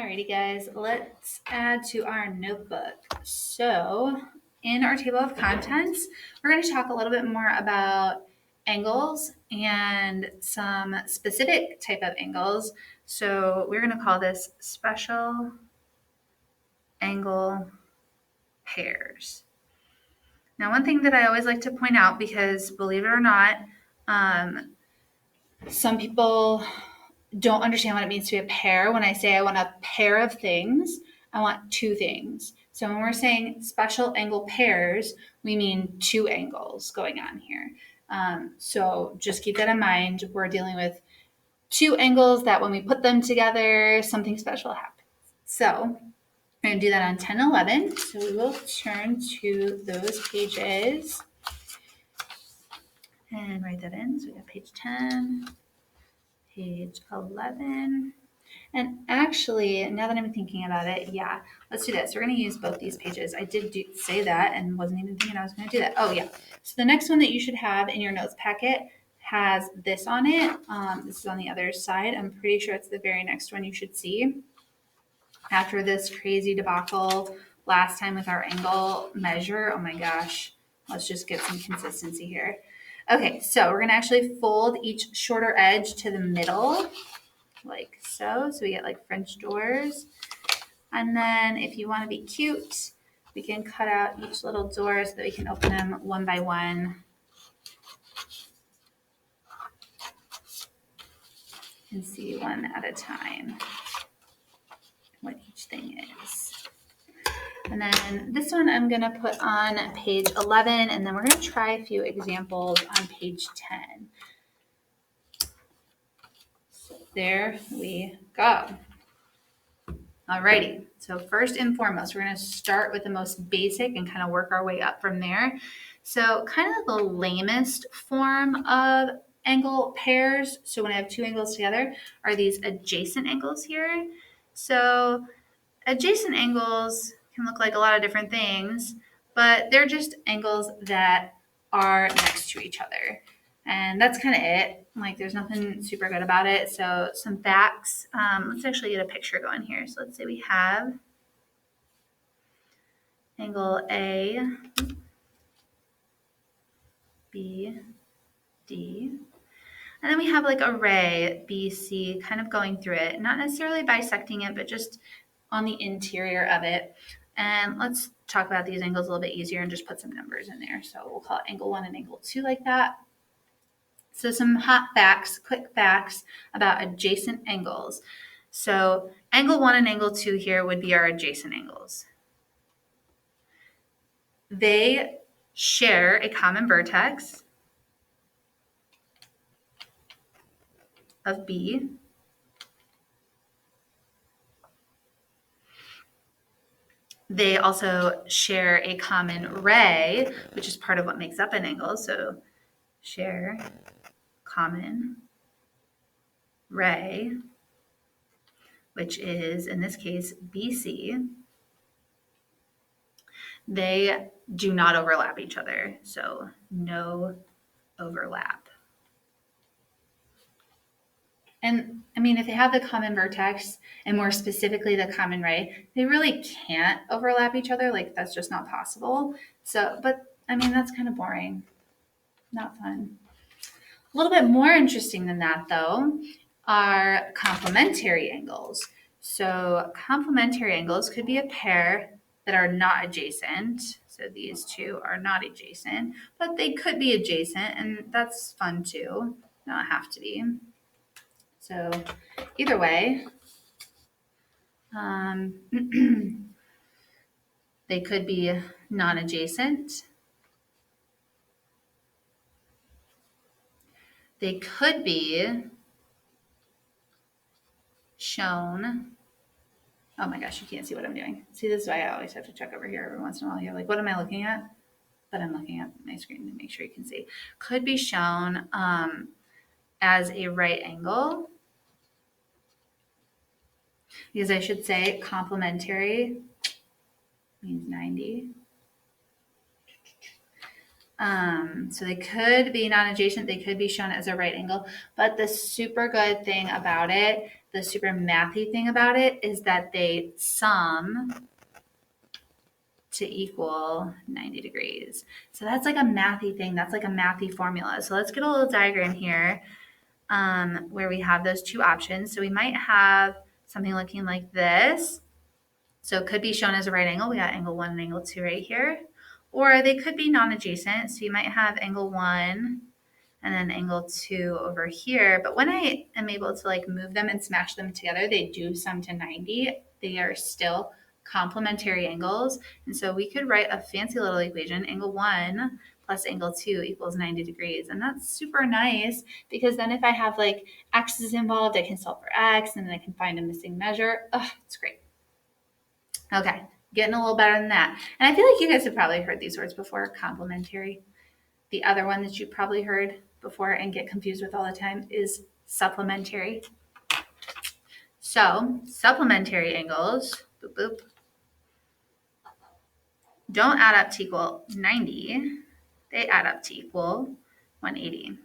Alrighty guys, let's add to our notebook. So in our table of contents, we're going to talk a little bit more about angles and some specific type of angles. So we're going to call this special angle pairs. Now, one thing that I always like to point out, because believe it or not, some people don't understand what it means to be a pair. When I say I want a pair of things, I want two things. So when we're saying special angle pairs, we mean two angles going on here. So just keep that in mind. We're dealing with two angles that when we put them together, something special happens. So we're going to do that on 10, 11. So we will turn to those pages and write that in. So we got page 10, page 11. And actually, now that I'm thinking about it, yeah, let's do this. We're going to use both these pages. I did say that and wasn't even thinking I was going to do that. Oh, yeah. So the next one that you should have in your notes packet has this on it. This is on the other side. I'm pretty sure it's the very next one you should see. After this crazy debacle last time with our angle measure, oh my gosh, let's just get some consistency here. Okay, so we're going to actually fold each shorter edge to the middle, like so. So we get like French doors. And then if you want to be cute, we can cut out each little door so that we can open them one by one. And see one at a time what each thing is. And then this one I'm going to put on page 11, and then we're going to try a few examples on page 10. So there we go. Alrighty, so first and foremost, we're going to start with the most basic and kind of work our way up from there. So kind of the lamest form of angle pairs, so when I have two angles together, are these adjacent angles here. So adjacent angles can look like a lot of different things, but they're just angles that are next to each other. And that's kind of it. Like there's nothing super good about it. So some facts. Let's actually get a picture going here. So let's say we have angle A, B, D. And then we have like a ray, B, C, kind of going through it. Not necessarily bisecting it, but just on the interior of it. And let's talk about these angles a little bit easier and just put some numbers in there. So we'll call it angle 1 and angle 2 like that. So some hot facts, quick facts about adjacent angles. So angle 1 and angle 2 here would be our adjacent angles. They share a common vertex of B. They also share a common ray, which is part of what makes up an angle. So share common ray, which is, in this case, BC. They do not overlap each other, so no overlap. And I mean, if they have the common vertex, and more specifically the common ray, they really can't overlap each other. Like that's just not possible. So, but I mean, that's kind of boring. Not fun. A little bit more interesting than that, though, are complementary angles. So complementary angles could be a pair that are not adjacent. So these two are not adjacent, but they could be adjacent, and that's fun too. Not have to be. So either way, they could be non-adjacent. They could be shown. Oh my gosh, you can't see what I'm doing. See, this is why I always have to check over here every once in a while. You're like, what am I looking at? But I'm looking at my screen to make sure you can see. Could be shown as a right angle. Because I should say complementary means 90. So they could be non-adjacent, they could be shown as a right angle, but the super good thing about it, the super mathy thing about it is that they sum to equal 90 degrees. So that's like a mathy thing. That's like a mathy formula. So let's get a little diagram here where we have those two options. So we might have something looking like this. So it could be shown as a right angle. We got angle 1 and angle 2 right here. Or they could be non-adjacent. So you might have angle 1 and then angle 2 over here. But when I am able to like move them and smash them together, they do sum to 90. They are still complementary angles. And so we could write a fancy little equation, angle 1 plus angle 2 equals 90 degrees. And that's super nice because then if I have like x's involved, I can solve for x and then I can find a missing measure. Oh, it's great. Okay, getting a little better than that. And I feel like you guys have probably heard these words before, complementary. The other one that you probably heard before and get confused with all the time is supplementary. So supplementary angles, boop, boop, don't add up to equal 90. They add up to equal 180.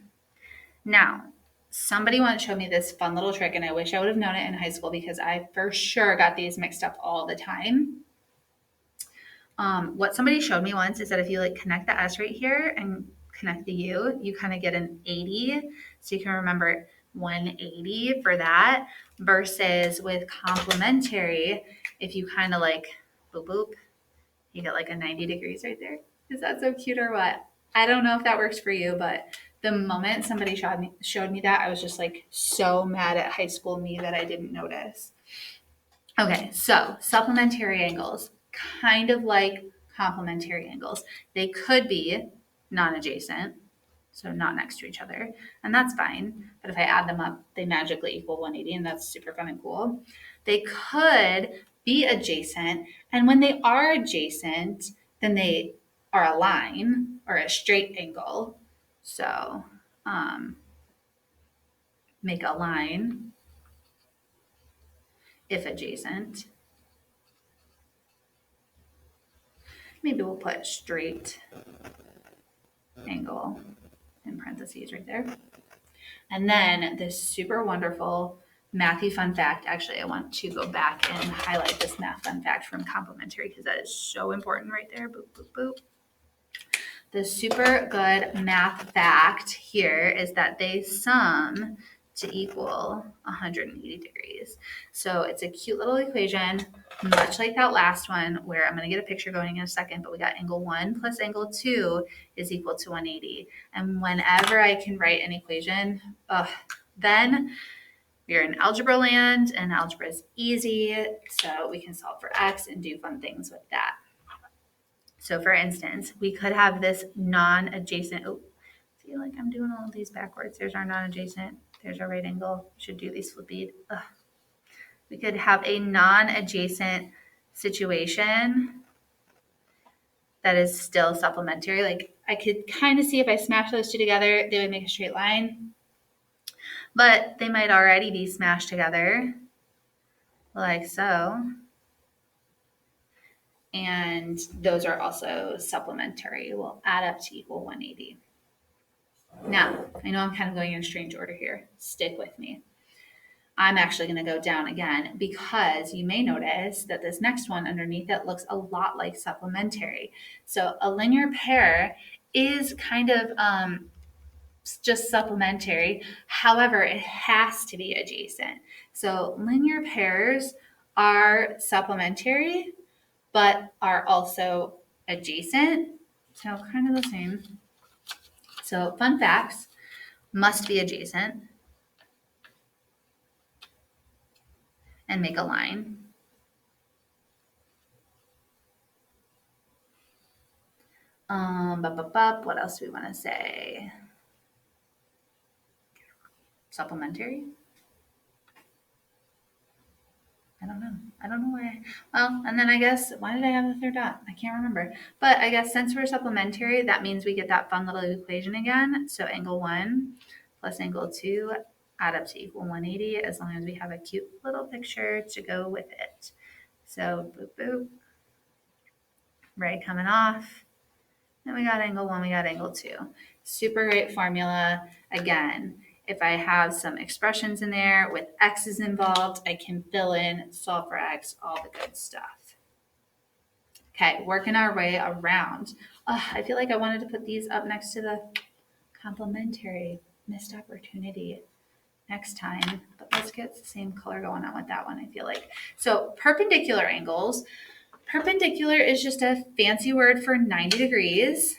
Now, somebody once showed me this fun little trick, and I wish I would have known it in high school because I for sure got these mixed up all the time. What somebody showed me once is that if you like connect the S right here and connect the U, you kind of get an 80. So you can remember 180 for that versus with complementary, if you kind of like boop, boop, you get like a 90 degrees right there. Is that so cute or what? I don't know if that works for you, but the moment somebody showed me that, I was just like so mad at high school me that I didn't notice. Okay, so supplementary angles, kind of like complementary angles. They could be non-adjacent, so not next to each other, and that's fine. But if I add them up, they magically equal 180, and that's super fun and cool. They could be adjacent, and when they are adjacent, then they are a line or a straight angle. So make a line if adjacent. Maybe we'll put straight angle in parentheses right there. And then this super wonderful mathy fun fact. Actually, I want to go back and highlight this math fun fact from complementary because that is so important right there. Boop, boop, boop. The super good math fact here is that they sum to equal 180 degrees. So it's a cute little equation, much like that last one where I'm going to get a picture going in a second, but we got angle 1 plus angle 2 is equal to 180. And whenever I can write an equation, then we're in algebra land, and algebra is easy, so we can solve for x and do fun things with that. So for instance, we could have this non-adjacent, I feel like I'm doing all of these backwards. There's our non-adjacent, there's our right angle. Should do these flippied. We could have a non-adjacent situation that is still supplementary. Like I could kind of see if I smash those two together, they would make a straight line, but they might already be smashed together like so. And those are also supplementary, will add up to equal 180. Now, I know I'm kind of going in a strange order here. Stick with me. I'm actually going to go down again because you may notice that this next one underneath it looks a lot like supplementary. So a linear pair is kind of just supplementary. However, it has to be adjacent. So linear pairs are supplementary, but are also adjacent. So kind of the same. So fun facts, must be adjacent and make a line. What else do we want to say? Supplementary? I don't know. I don't know why. Well, and then I guess, why did I have the third dot? I can't remember. But I guess since we're supplementary, that means we get that fun little equation again. So angle 1 plus angle 2 add up to equal 180 as long as we have a cute little picture to go with it. So boop, boop. Right coming off. Then we got angle 1, we got angle 2. Super great formula. Again, If I have some expressions in there with x's involved, I can fill in, solve for x, all the good stuff. Okay, working our way around. I feel like I wanted to put these up next to the complementary. Missed opportunity next time, but let's get the same color going on with that one, I feel like. So perpendicular angles. Perpendicular is just a fancy word for 90 degrees.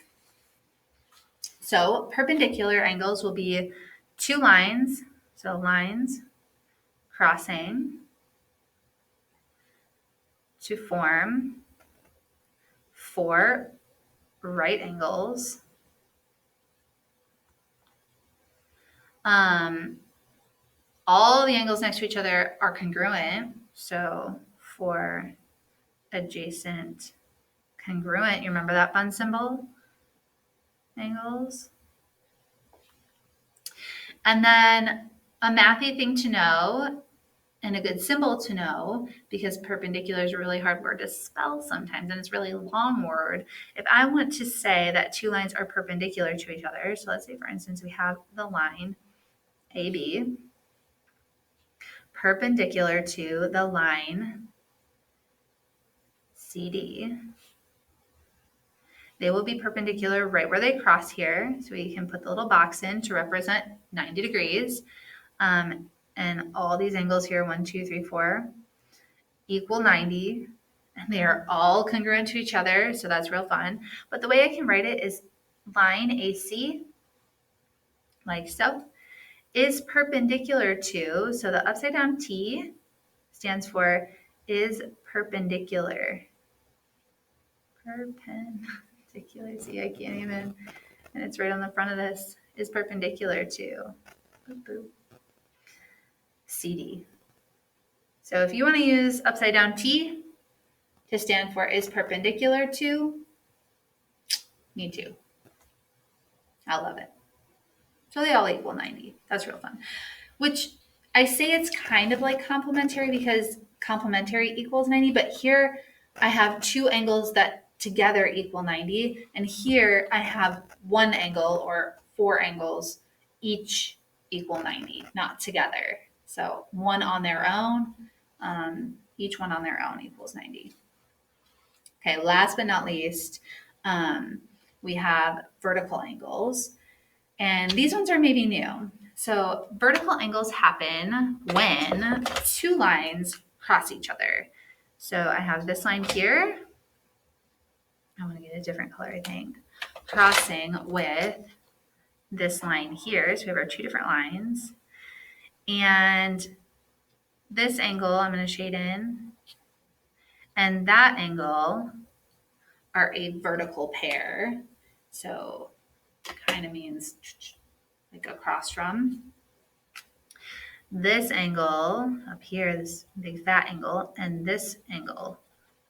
So perpendicular angles will be two lines, so lines crossing to form four right angles. All the angles next to each other are congruent, so for adjacent congruent, you remember that fun symbol? Angles. And then a mathy thing to know and a good symbol to know, because perpendicular is a really hard word to spell sometimes and it's a really long word. If I want to say that two lines are perpendicular to each other, so let's say for instance we have the line AB perpendicular to the line CD. They will be perpendicular right where they cross here. So we can put the little box in to represent 90 degrees. And all these angles here, 1, 2, 3, 4, equal 90. And they are all congruent to each other. So that's real fun. But the way I can write it is line AC, like so, is perpendicular to, so the upside down T stands for is perpendicular. Perpendicular, see, I can't even, and it's right on the front of this, is perpendicular to boop, boop, CD. So if you want to use upside down T to stand for is perpendicular to, me too. I love it. So they all equal 90. That's real fun. Which I say it's kind of like complementary because complementary equals 90, but here I have two angles that together equal 90, and here I have one angle or four angles each equal 90, not together. So one on their own, each one on their own equals 90. Okay, last but not least, we have vertical angles. And these ones are maybe new. So vertical angles happen when two lines cross each other. So I have this line here. I want to get a different color, I think. Crossing with this line here. So we have our two different lines. And this angle I'm going to shade in. And that angle are a vertical pair. So kind of means like across from. This angle up here, this big fat angle, and this angle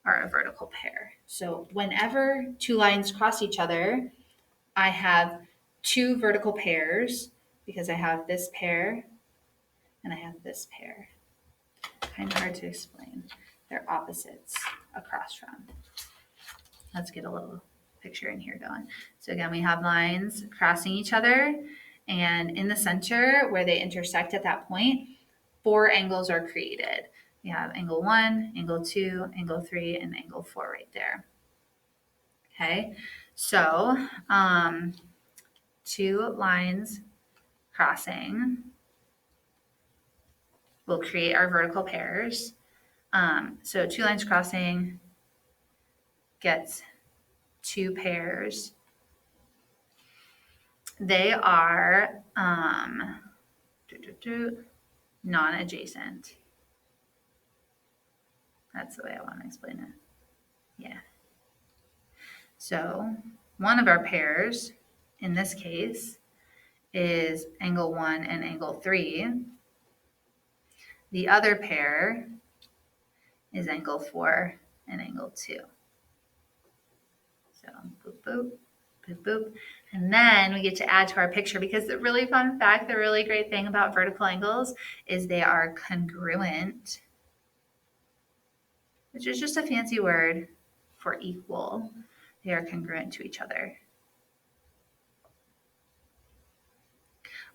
are a vertical pair. So whenever two lines cross each other, I have two vertical pairs because I have this pair and I have this pair. Kind of hard to explain. They're opposites across from. Let's get a little picture in here going. So again, we have lines crossing each other, and in the center where they intersect at that point, four angles are created. We have angle 1, angle 2, angle 3, and angle 4 right there. Okay, so two lines crossing will create our vertical pairs. So two lines crossing gets two pairs. They are non-adjacent. That's the way I want to explain it. Yeah. So one of our pairs, in this case, is angle 1 and angle 3. The other pair is angle 4 and angle 2. So boop, boop, boop, boop. And then we get to add to our picture, because the really fun fact, the really great thing about vertical angles is they are congruent, which is just a fancy word for equal. They are congruent to each other.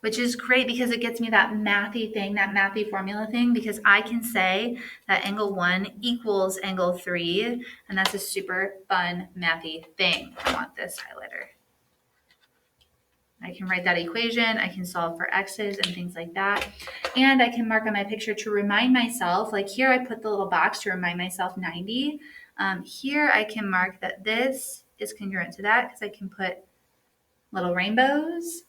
which is great because it gets me that mathy thing, that mathy formula thing, because I can say that angle 1 equals angle 3, and that's a super fun mathy thing. I want this highlighter. I can write that equation, I can solve for x's and things like that. And I can mark on my picture to remind myself, like here I put the little box to remind myself 90. Here I can mark that this is congruent to that because I can put little rainbows.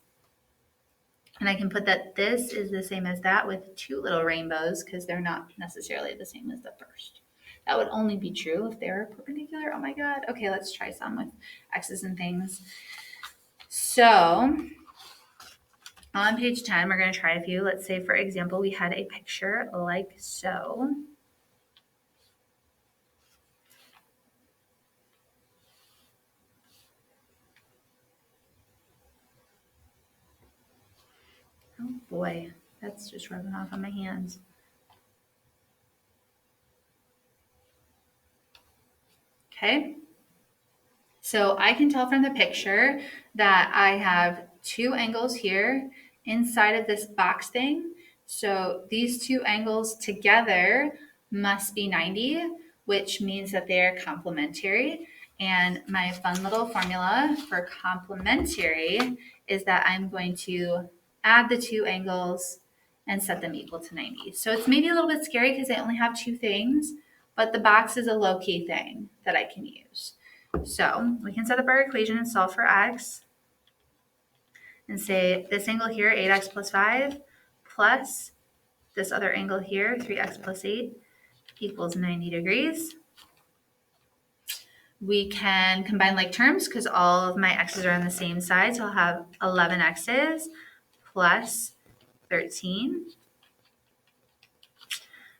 And I can put that this is the same as that with 2 little rainbows because they're not necessarily the same as the first. That would only be true if they were perpendicular. Oh my God. Okay, let's try some with x's and things. So on page 10, we're going to try a few. Let's say, for example, we had a picture like so. Oh boy, that's just rubbing off on my hands. Okay, so I can tell from the picture that I have 2 angles here inside of this box thing. So these 2 angles together must be 90, which means that they're complementary. And my fun little formula for complementary is that I'm going to add the 2 angles and set them equal to 90. So it's maybe a little bit scary because I only have 2 things, but the box is a low-key thing that I can use. So we can set up our equation and solve for x and say this angle here, 8x plus 5, plus this other angle here, 3x plus 8, equals 90 degrees. We can combine like terms because all of my x's are on the same side. So I'll have 11 x's plus 13.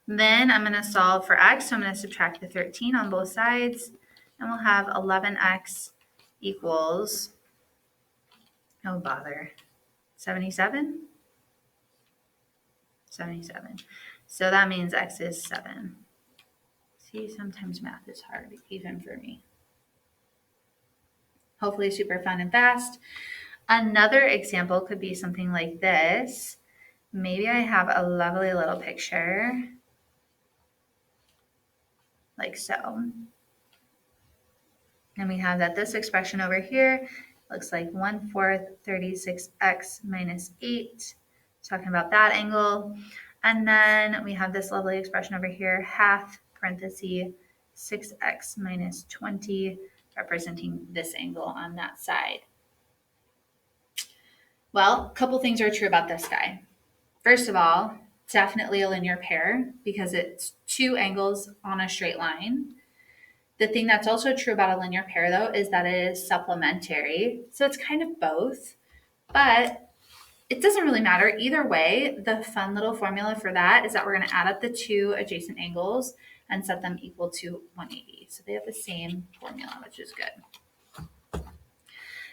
Then I'm going to solve for x. So I'm going to subtract the 13 on both sides. And we'll have 11x equals, oh bother, 77? 77. So that means x is 7. See, sometimes math is hard, even for me. Hopefully super fun and fast. Another example could be something like this. Maybe I have a lovely little picture, like so. And we have that this expression over here looks like 1/4 36x minus 8. Talking about that angle. And then we have this lovely expression over here, half parenthesis 6x minus 20, representing this angle on that side. Well, a couple things are true about this guy. First of all, definitely a linear pair because it's 2 angles on a straight line. The thing that's also true about a linear pair, though, is that it is supplementary. So it's kind of both, but it doesn't really matter. Either way, the fun little formula for that is that we're going to add up the 2 adjacent angles and set them equal to 180. So they have the same formula, which is good.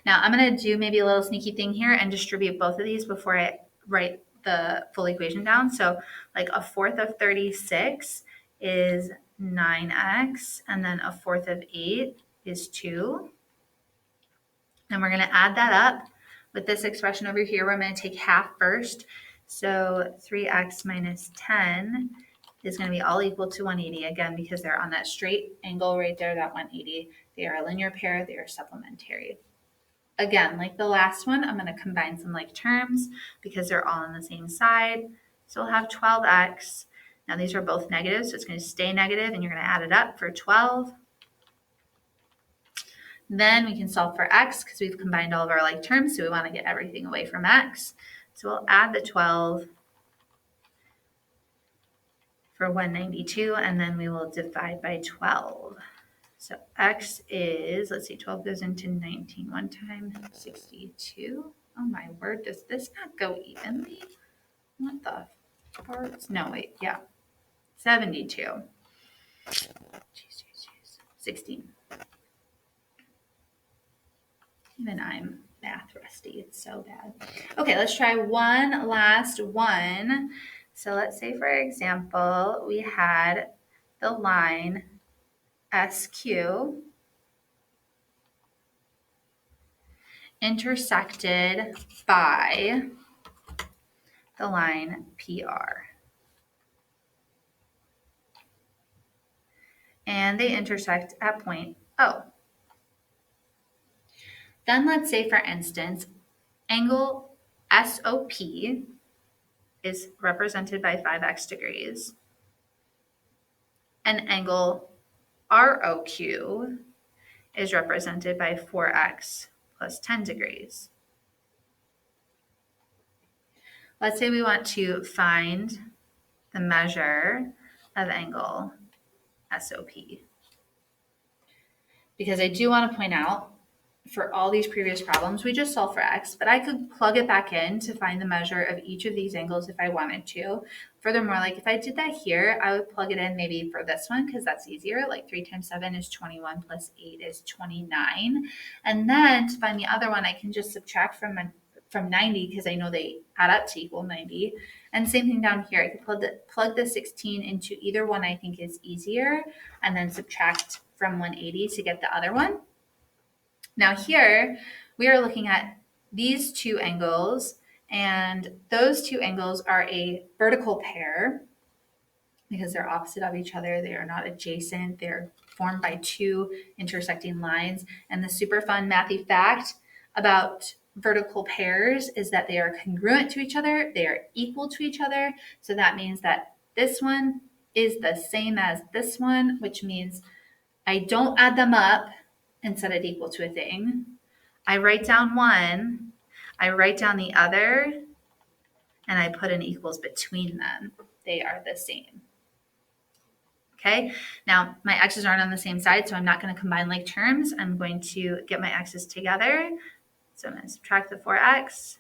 Now I'm going to do maybe a little sneaky thing here and distribute both of these before I write the full equation down. So like 1/4 of 36 is 9x, and then 1/4 of 8 is 2. And we're going to add that up with this expression over here. We're going to take half first. So 3x minus 10 is going to be all equal to 180, again, because they're on that straight angle right there, that 180. They are a linear pair. They are supplementary. Again, like the last one, I'm going to combine some like terms because they're all on the same side. So we'll have 12x. Now these are both negative, so it's going to stay negative, and you're going to add it up for 12. Then we can solve for x because we've combined all of our like terms, so we want to get everything away from x. So we'll add the 12 for 192, and then we will divide by 12. So x is, let's see, 12 goes into 19 one time, 62. Oh my word, does this not go evenly? What the parts? No, wait, yeah, 72. Jeez. 16. Even I'm math rusty, it's so bad. Okay, let's try one last one. So let's say, for example, we had the line SQ intersected by the line PR. And they intersect at point O. Then let's say, for instance, angle SOP is represented by 5x degrees, and angle ROQ is represented by 4x plus 10 degrees. Let's say we want to find the measure of angle SOP. Because I do want to point out, for all these previous problems, we just solved for x, but I could plug it back in to find the measure of each of these angles if I wanted to. Furthermore, like if I did that here, I would plug it in maybe for this one because that's easier. Like 3 times 7 is 21 plus 8 is 29. And then to find the other one, I can just subtract from 90 because I know they add up to equal 90. And same thing down here. I could plug the 16 into either one I think is easier and then subtract from 180 to get the other one. Now here, we are looking at these two angles, and those two angles are a vertical pair because they're opposite of each other. They are not adjacent. They're formed by two intersecting lines. And the super fun mathy fact about vertical pairs is that they are congruent to each other. They are equal to each other. So that means that this one is the same as this one, which means I don't add them up and set it equal to a thing. I write down one, I write down the other, and I put an equals between them. They are the same. Okay, now my x's aren't on the same side, so I'm not going to combine like terms. I'm going to get my x's together. So I'm going to subtract the 4x,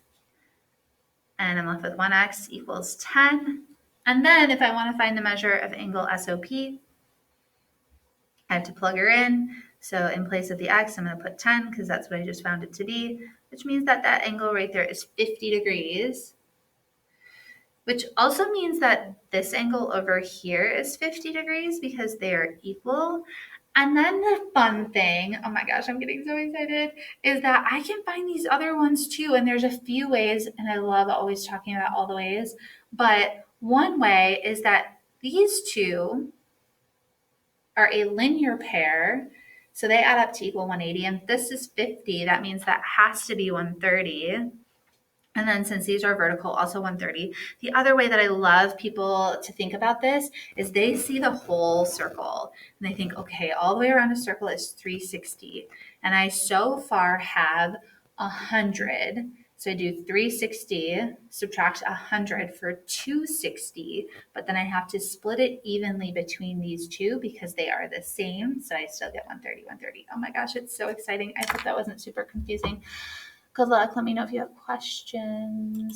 and I'm left with 1x equals 10. And then if I want to find the measure of angle SOP, I have to plug her in. So in place of the x, I'm going to put 10 because that's what I just found it to be, which means that that angle right there is 50 degrees, which also means that this angle over here is 50 degrees because they are equal. And then the fun thing, oh my gosh, I'm getting so excited, is that I can find these other ones too. And there's a few ways, and I love always talking about all the ways, but one way is that these two are a linear pair, so they add up to equal 180, and this is 50, that means that has to be 130. And then since these are vertical, also 130. The other way that I love people to think about this is they see the whole circle and they think, okay, all the way around a circle is 360. And I so far have 100. So I do 360, subtract 100 for 260, but then I have to split it evenly between these two because they are the same. So I still get 130, 130. Oh my gosh, it's so exciting. I hope that wasn't super confusing. Good luck. Let me know if you have questions.